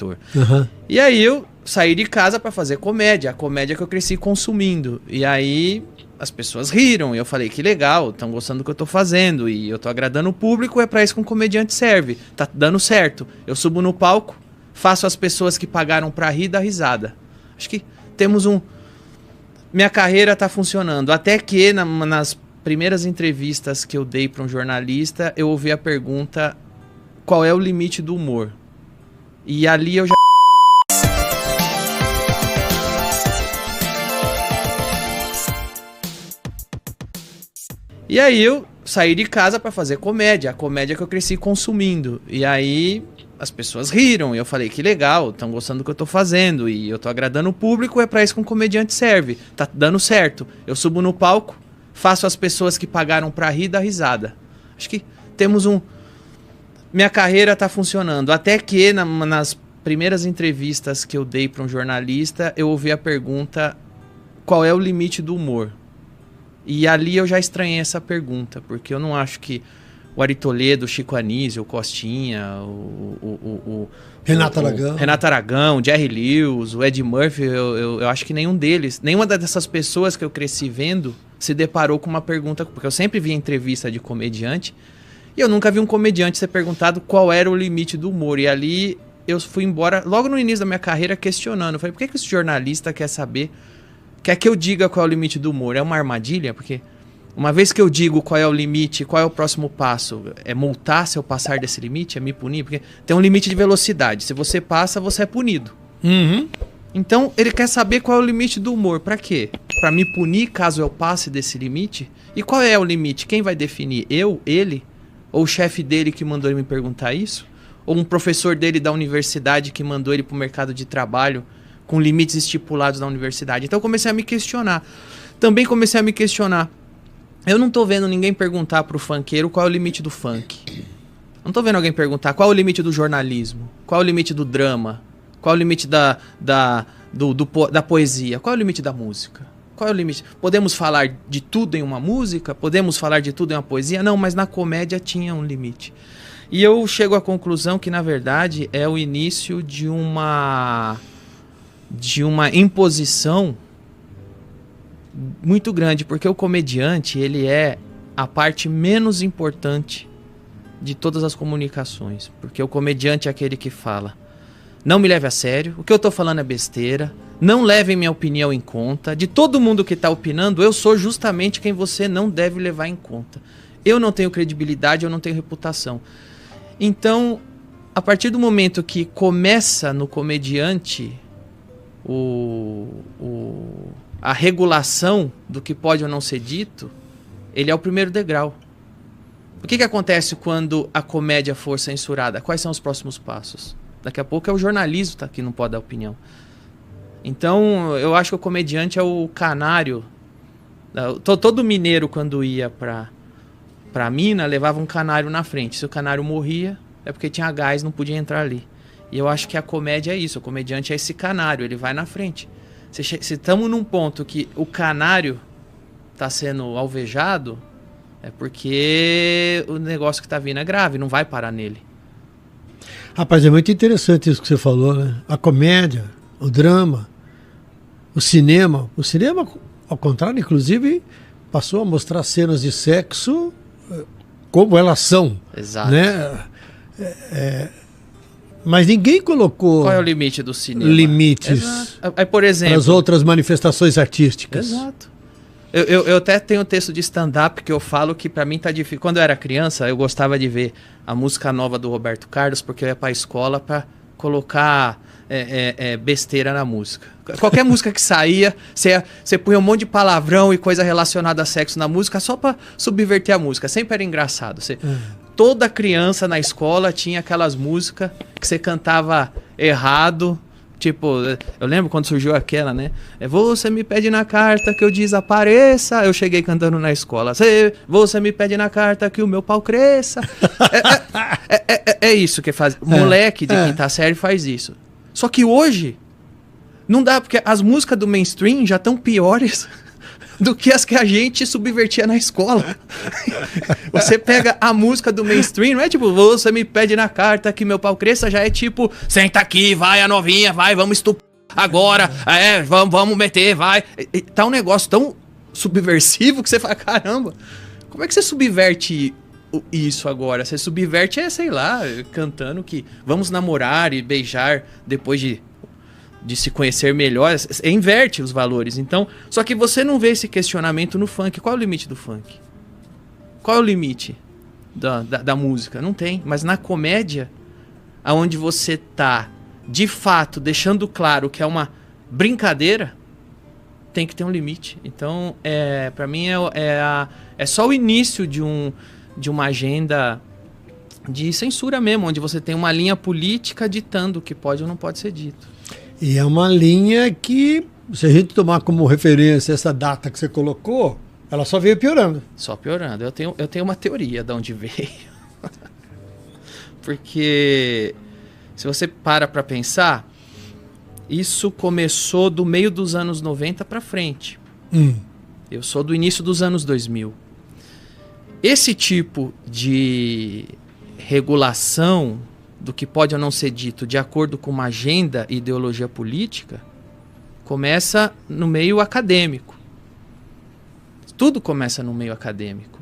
Uhum. E aí eu saí de casa pra fazer comédia, a comédia que eu cresci consumindo. E aí as pessoas riram e eu falei, que legal, estão gostando do que eu tô fazendo e eu tô agradando o público, é pra isso que um comediante serve. Tá dando certo. Eu subo no palco, faço as pessoas que pagaram pra rir dar risada. Acho que temos minha carreira tá funcionando. Até que nas primeiras entrevistas que eu dei pra um jornalista, eu ouvi a pergunta, qual é o limite do humor? E ali eu já... E aí eu saí de casa pra fazer comédia, a comédia que eu cresci consumindo. E aí as pessoas riram e eu falei, que legal, estão gostando do que eu tô fazendo e eu tô agradando o público, é pra isso que um comediante serve. Tá dando certo. Eu subo no palco, faço as pessoas que pagaram pra rir dar risada. Acho que temos minha carreira tá funcionando. Até que nas primeiras entrevistas que eu dei pra um jornalista, eu ouvi a pergunta, qual é o limite do humor? E ali eu já estranhei essa pergunta, porque eu não acho que o Ari Toledo, o Chico Anísio, o Costinha, Renato Aragão, o Jerry Lewis, o Ed Murphy, eu acho que nenhum deles, nenhuma dessas pessoas que eu cresci vendo se deparou com uma pergunta, porque eu sempre vi entrevista de comediante e eu nunca vi um comediante ser perguntado qual era o limite do humor. E ali eu fui embora, logo no início da minha carreira, questionando. Eu falei, por que esse jornalista quer saber, quer que eu diga qual é o limite do humor? É uma armadilha? Porque uma vez que eu digo qual é o limite, qual é o próximo passo, é multar se eu passar desse limite? É me punir? Porque tem um limite de velocidade. Se você passa, você é punido. Uhum. Então, ele quer saber qual é o limite do humor. Pra quê? Pra me punir caso eu passe desse limite? E qual é o limite? Quem vai definir? Eu? Ele? Ou o chefe dele que mandou ele me perguntar isso? Ou um professor dele da universidade que mandou ele pro mercado de trabalho com limites estipulados da universidade? Então, eu comecei a me questionar. Também comecei a me questionar. Eu não tô vendo ninguém perguntar pro funkeiro qual é o limite do funk. Não tô vendo alguém perguntar qual é o limite do jornalismo, qual é o limite do drama, qual é o limite da poesia, qual é o limite da música, qual é o limite... Podemos falar de tudo em uma música? Podemos falar de tudo em uma poesia? Não, mas na comédia tinha um limite. E eu chego à conclusão que, na verdade, é o início de uma imposição muito grande, porque o comediante, ele é a parte menos importante de todas as comunicações, porque o comediante é aquele que fala, não me leve a sério, o que eu tô falando é besteira, não levem minha opinião em conta, de todo mundo que tá opinando, eu sou justamente quem você não deve levar em conta. Eu não tenho credibilidade, eu não tenho reputação. Então, a partir do momento que começa no comediante a regulação do que pode ou não ser dito, ele é o primeiro degrau. O que acontece quando a comédia for censurada? Quais são os próximos passos? Daqui a pouco é o jornalismo que não pode dar opinião. Então, eu acho que o comediante é o canário. Todo mineiro, quando ia pra mina, levava um canário na frente. Se o canário morria, é porque tinha gás, não podia entrar ali. E eu acho que a comédia é isso. O comediante é esse canário, ele vai na frente. Se estamos num ponto que o canário está sendo alvejado, é porque o negócio que está vindo é grave, não vai parar nele. Rapaz, é muito interessante isso que você falou, né? A comédia, o drama, o cinema. O cinema, ao contrário, inclusive, passou a mostrar cenas de sexo como elas são. Exato. Né? Mas ninguém colocou... Qual é o limite do cinema? Limites. Exato. Aí, por exemplo... Para as outras manifestações artísticas. Exato. Eu até tenho um texto de stand-up que eu falo que pra mim tá difícil. Quando eu era criança, eu gostava de ver a música nova do Roberto Carlos, porque eu ia pra escola pra colocar besteira na música. Qualquer música que saía, você punha um monte de palavrão e coisa relacionada a sexo na música só pra subverter a música. Sempre era engraçado. Toda criança na escola tinha aquelas músicas que você cantava errado. Tipo, eu lembro quando surgiu aquela, né? Você me pede na carta que eu desapareça. Eu cheguei cantando na escola. Você me pede na carta que o meu pau cresça. É isso que faz. Moleque de quinta série faz isso. Só que hoje, não dá, porque as músicas do mainstream já estão piores do que as que a gente subvertia na escola. Você pega a música do mainstream, não é tipo, você me pede na carta que meu pau cresça, já é tipo, senta aqui, vai a novinha, vai, vamos estuprar agora, vamos meter, vai. E tá um negócio tão subversivo que você fala, caramba, como é que você subverte isso agora? Você subverte, sei lá, cantando que vamos namorar e beijar depois de se conhecer melhor, inverte os valores. Então, só que você não vê esse questionamento no funk. Qual é o limite do funk? Qual é o limite da música? Não tem. Mas na comédia, onde você tá, de fato, deixando claro que é uma brincadeira, tem que ter um limite. Então, para mim, é só o início de uma agenda de censura mesmo, onde você tem uma linha política ditando o que pode ou não pode ser dito. E é uma linha que, se a gente tomar como referência essa data que você colocou, ela só veio piorando. Só piorando. Eu tenho uma teoria de onde veio. Porque, se você para pensar, isso começou do meio dos anos 90 para frente. Eu sou do início dos anos 2000. Esse tipo de regulação do que pode ou não ser dito de acordo com uma agenda e ideologia política começa no meio acadêmico. Tudo começa no meio acadêmico.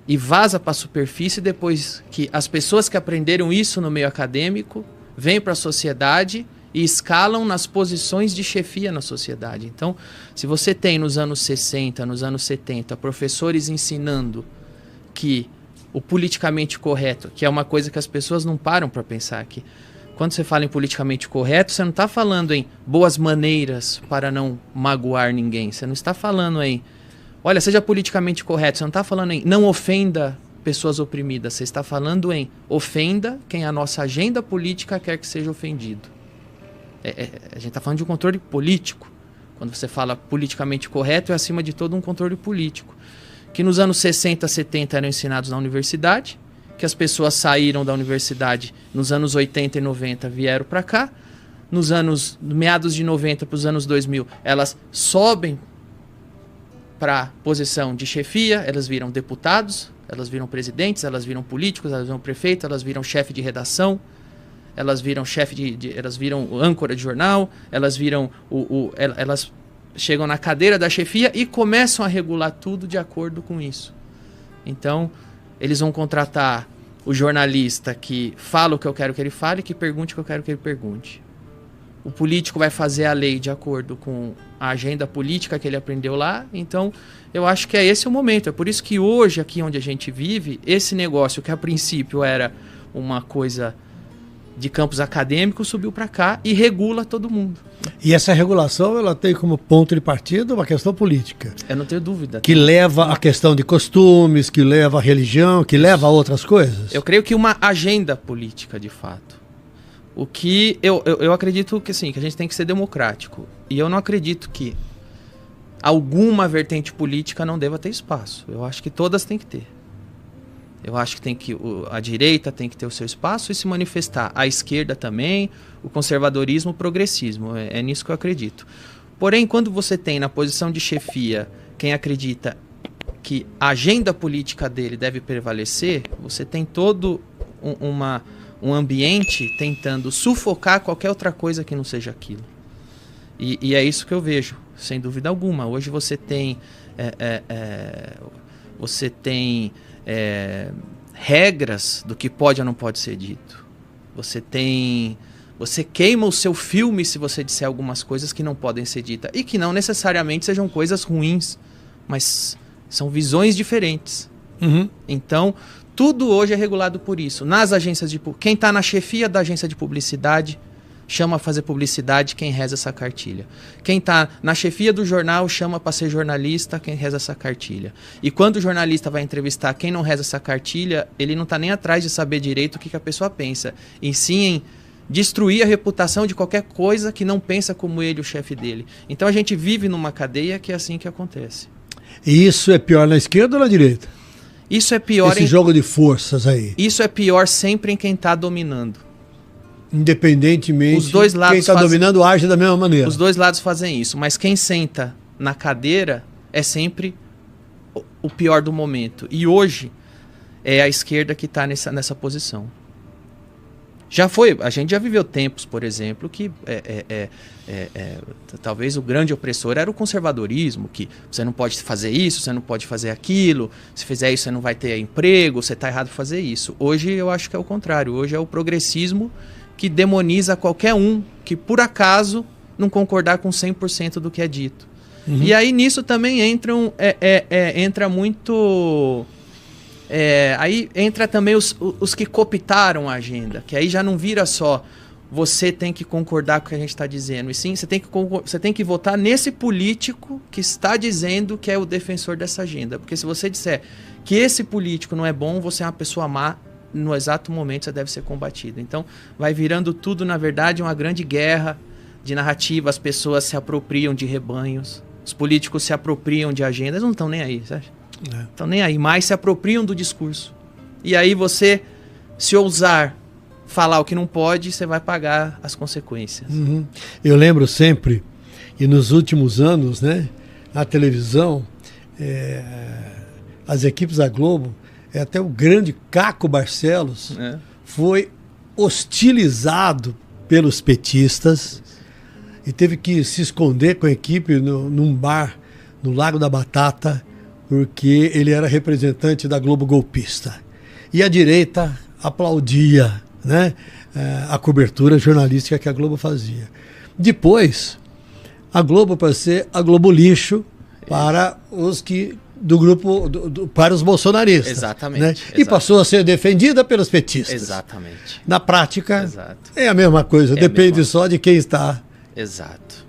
E vaza para a superfície depois que as pessoas que aprenderam isso no meio acadêmico vêm para a sociedade e escalam nas posições de chefia na sociedade. Então, se você tem nos anos 60, nos anos 70, professores ensinando que o politicamente correto, que é uma coisa que as pessoas não param para pensar aqui. Quando você fala em politicamente correto, você não está falando em boas maneiras para não magoar ninguém. Você não está falando em, olha, seja politicamente correto. Você não está falando em não ofenda pessoas oprimidas. Você está falando em ofenda quem a nossa agenda política quer que seja ofendido. A gente está falando de um controle político. Quando você fala politicamente correto, é acima de todo um controle político. Que nos anos 60, 70 eram ensinados na universidade, que as pessoas saíram da universidade nos anos 80 e 90, vieram para cá, nos anos meados de 90 para os anos 2000, elas sobem para posição de chefia, elas viram deputados, elas viram presidentes, elas viram políticos, elas viram prefeito, elas viram chefe de redação, elas viram elas viram âncora de jornal, elas viram elas chegam na cadeira da chefia e começam a regular tudo de acordo com isso. Então, eles vão contratar o jornalista que fala o que eu quero que ele fale, que pergunte o que eu quero que ele pergunte. O político vai fazer a lei de acordo com a agenda política que ele aprendeu lá. Então, eu acho que esse o momento. É por isso que hoje, aqui onde a gente vive, esse negócio que a princípio era uma coisa de campos acadêmicos, subiu para cá e regula todo mundo. E essa regulação, ela tem como ponto de partida uma questão política. Eu não tenho dúvida. Que leva à questão de costumes, que leva à religião, que leva a outras coisas. Eu creio que uma agenda política, de fato. O que eu acredito que, sim, que a gente tem que ser democrático. E eu não acredito que alguma vertente política não deva ter espaço. Eu acho que todas têm que ter. Eu acho que a direita tem que ter o seu espaço e se manifestar. A esquerda também, o conservadorismo, o progressismo. É nisso que eu acredito. Porém, quando você tem na posição de chefia quem acredita que a agenda política dele deve prevalecer, você tem todo um ambiente tentando sufocar qualquer outra coisa que não seja aquilo. E é isso que eu vejo, sem dúvida alguma. Hoje você tem... regras do que pode ou não pode ser dito. Você queima o seu filme se você disser algumas coisas que não podem ser ditas. E que não necessariamente sejam coisas ruins, mas são visões diferentes. Uhum. Então, tudo hoje é regulado por isso. Nas agências quem está na chefia da agência de publicidade chama a fazer publicidade quem reza essa cartilha. Quem está na chefia do jornal chama para ser jornalista quem reza essa cartilha. E quando o jornalista vai entrevistar quem não reza essa cartilha, ele não está nem atrás de saber direito o que a pessoa pensa. E sim em destruir a reputação de qualquer coisa que não pensa como ele, o chefe dele. Então a gente vive numa cadeia que é assim que acontece. E isso é pior na esquerda ou na direita? Isso é pior Esse jogo de forças aí. Isso é pior sempre em quem está dominando. Independentemente, os dois lados quem está dominando age da mesma maneira. Os dois lados fazem isso, mas quem senta na cadeira é sempre o pior do momento. E hoje é a esquerda que está nessa posição. A gente já viveu tempos, por exemplo, que talvez o grande opressor era o conservadorismo, que você não pode fazer isso, você não pode fazer aquilo, se fizer isso você não vai ter emprego, você está errado em fazer isso. Hoje eu acho que é o contrário, hoje é o progressismo que demoniza qualquer um que por acaso não concordar com 100% do que é dito. Uhum. E aí nisso também entra muito... aí entra também os que cooptaram a agenda, que aí já não vira só você tem que concordar com o que a gente está dizendo, e sim você tem que votar nesse político que está dizendo que é o defensor dessa agenda. Porque se você disser que esse político não é bom, você é uma pessoa má, no exato momento você deve ser combatido. Então vai virando tudo, na verdade, uma grande guerra de narrativa. As pessoas se apropriam de rebanhos, os políticos se apropriam de agendas, não estão nem aí, sabe? Estão nem aí, mas se apropriam do discurso. E aí você, se ousar falar o que não pode, você vai pagar as consequências. Uhum. Eu lembro sempre, e nos últimos anos, né, na televisão, as equipes da Globo, até o grande Caco Barcelos, foi hostilizado pelos petistas e teve que se esconder com a equipe num bar no Lago da Batata, porque ele era representante da Globo golpista. E a direita aplaudia, né, a cobertura jornalística que a Globo fazia. Depois, a Globo passou a ser a Globo lixo para os que do grupo para os bolsonaristas. Exatamente, né? E passou a ser defendida pelos petistas. Exatamente. Na prática, é a mesma coisa, depende só de quem está. Exato.